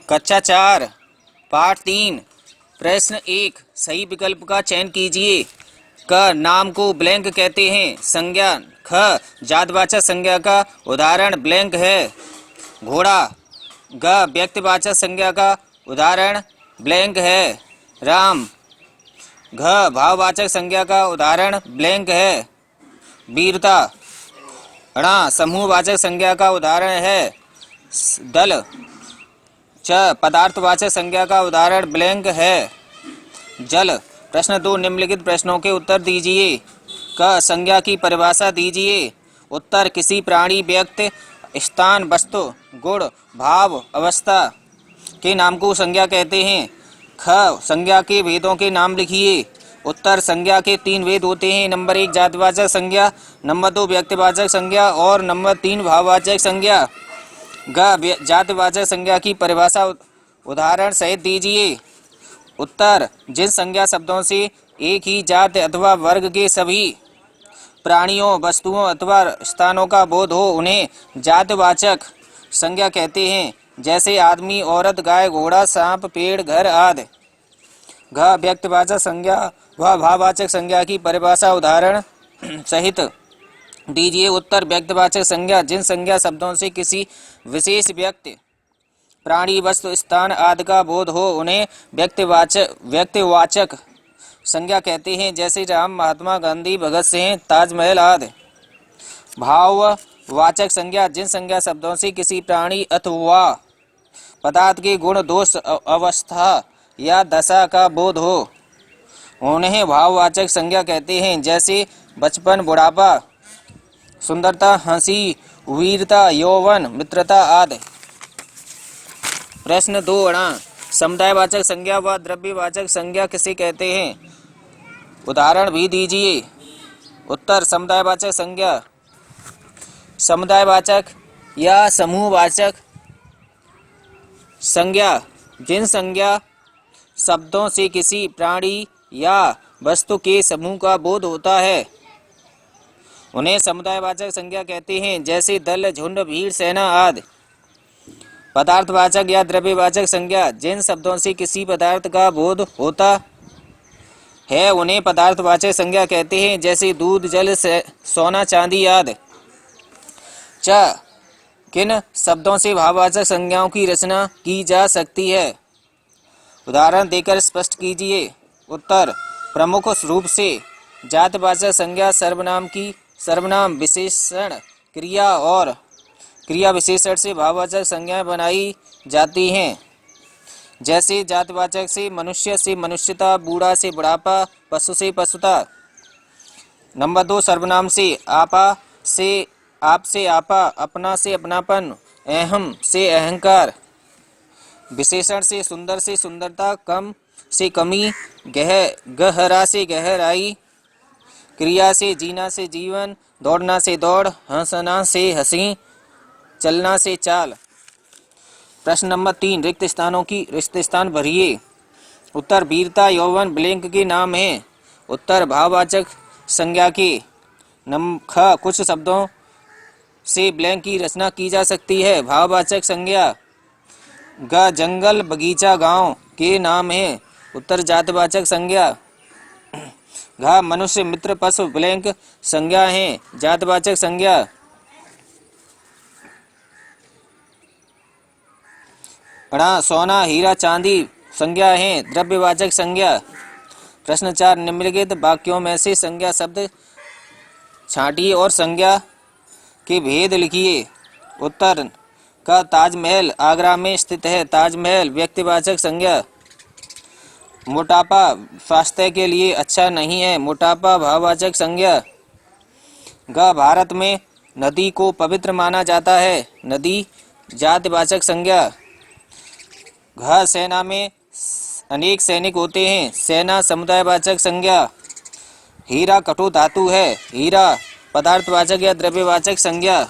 कक्षा 4 पाठ 3 प्रश्न 1 सही विकल्प का चयन कीजिए। क नाम को ब्लैंक कहते हैं। संज्ञा। ख जातवाचक संज्ञा का उदाहरण ब्लैंक है घोड़ा। ग व्यक्तिवाचक संज्ञा का उदाहरण ब्लैंक है राम। घ भाववाचक संज्ञा का उदाहरण ब्लैंक है वीरता। ण समूहवाचक संज्ञा का उदाहरण है दल। च पदार्थवाचक संज्ञा का उदाहरण ब्लैंक है जल। प्रश्न 2 निम्नलिखित प्रश्नों के उत्तर दीजिए। क संज्ञा की परिभाषा दीजिए। उत्तर किसी प्राणी, व्यक्ति, स्थान, वस्तु, गुण, भाव, अवस्था के नाम को संज्ञा कहते हैं। ख संज्ञा के भेदों के नाम लिखिए। उत्तर संज्ञा के 3 भेद होते हैं। नंबर 1 जातवाचक संज्ञा, नंबर 2 व्यक्तिवाचक संज्ञा और नंबर 3 भाववाचक संज्ञा। ग जातवाचक संज्ञा की परिभाषा उदाहरण सहित दीजिए। उत्तर जिन संज्ञा शब्दों से एक ही जाति अथवा वर्ग के सभी प्राणियों, वस्तुओं अथवा स्थानों का बोध हो उन्हें जातवाचक संज्ञा कहते हैं, जैसे आदमी, औरत, गाय, घोड़ा, सांप, पेड़, घर आदि। घ व्यक्तिवाचक संज्ञा व भाववाचक संज्ञा की परिभाषा उदाहरण सहित दीजिए। उत्तर व्यक्तिवाचक संज्ञा जिन संज्ञा शब्दों से किसी विशेष व्यक्ति, प्राणी, वस्तु, स्थान आदि का बोध हो उन्हें व्यक्तिवाचक संज्ञा कहते हैं, जैसे राम, महात्मा गांधी, भगत सिंह, ताजमहल आदि। भाववाचक संज्ञा जिन संज्ञा शब्दों से किसी प्राणी अथवा पदार्थ के गुण, दोष, अवस्था या दशा का बोध हो उन्हें भाववाचक संज्ञा कहते हैं, जैसे बचपन, बुढ़ापा, सुंदरता, हंसी, वीरता, यौवन, मित्रता आदि। प्रश्न 2 अणा समुदायवाचक संज्ञा व द्रव्यवाचक संज्ञा किसे कहते हैं? उदाहरण भी दीजिए। उत्तर समुदायवाचक संज्ञा समुदायवाचक या समूहवाचक संज्ञा जिन संज्ञा शब्दों से किसी प्राणी या वस्तु के समूह का बोध होता है उन्हें समुदायवाचक संज्ञा कहते हैं, जैसे दल, झुंड, भीड़, सेना आदि। पदार्थवाचक या द्रव्यवाचक संज्ञा जिन शब्दों से किसी पदार्थ का बोध होता है उन्हें पदार्थवाचक संज्ञा कहते हैं, जैसे दूध, जल, सोना, चांदी आदि। च किन शब्दों से भाववाचक संज्ञाओं की रचना की जा सकती है? उदाहरण देकर स्पष्ट कीजिए। उत्तर प्रमुख रूप से जातवाचक संज्ञा सर्वनाम, विशेषण, क्रिया और क्रिया विशेषण से भाववाचक संज्ञाएं बनाई जाती हैं, जैसे जातवाचक से मनुष्यता, बूढ़ा से बुढ़ापा, पशु से पशुता। नंबर 2 सर्वनाम से आपा से आप से आपा, अपना से अपनापन, अहम से अहंकार। विशेषण से सुंदरता, कम से कमी, गहरा से गहराई। क्रिया से जीना से जीवन, दौड़ना से दौड़, हंसना से हंसी, चलना से चाल। प्रश्न नंबर 3 रिक्त स्थान भरिए। उत्तर वीरता, यौवन ब्लैंक के नाम हैं। उत्तर भाववाचक संज्ञा के। ख कुछ शब्दों से ब्लैंक की रचना की जा सकती है। भाववाचक संज्ञा। ग जंगल, बगीचा, गांव के नाम हैं। उत्तर जातवाचक संज्ञा। घ मनुष्य, मित्र, पशु ब्लैंक संज्ञा हैं। जातवाचक संज्ञा। ण सोना, हीरा, चांदी संज्ञा हैं। द्रव्यवाचक संज्ञा। प्रश्न 4 निम्नलिखित वाक्यों में से संज्ञा शब्द छांटिए और संज्ञा के भेद लिखिए। उत्तर का ताजमहल आगरा में स्थित है। ताजमहल व्यक्तिवाचक संज्ञा। मोटापा स्वास्थ्य के लिए अच्छा नहीं है। मोटापा भाववाचक संज्ञा। ग भारत में नदी को पवित्र माना जाता है। नदी जातवाचक संज्ञा। घ सेना में अनेक सैनिक होते हैं। सेना समुदायवाचक संज्ञा। हीरा कठोर धातु है। हीरा पदार्थवाचक या द्रव्यवाचक संज्ञा।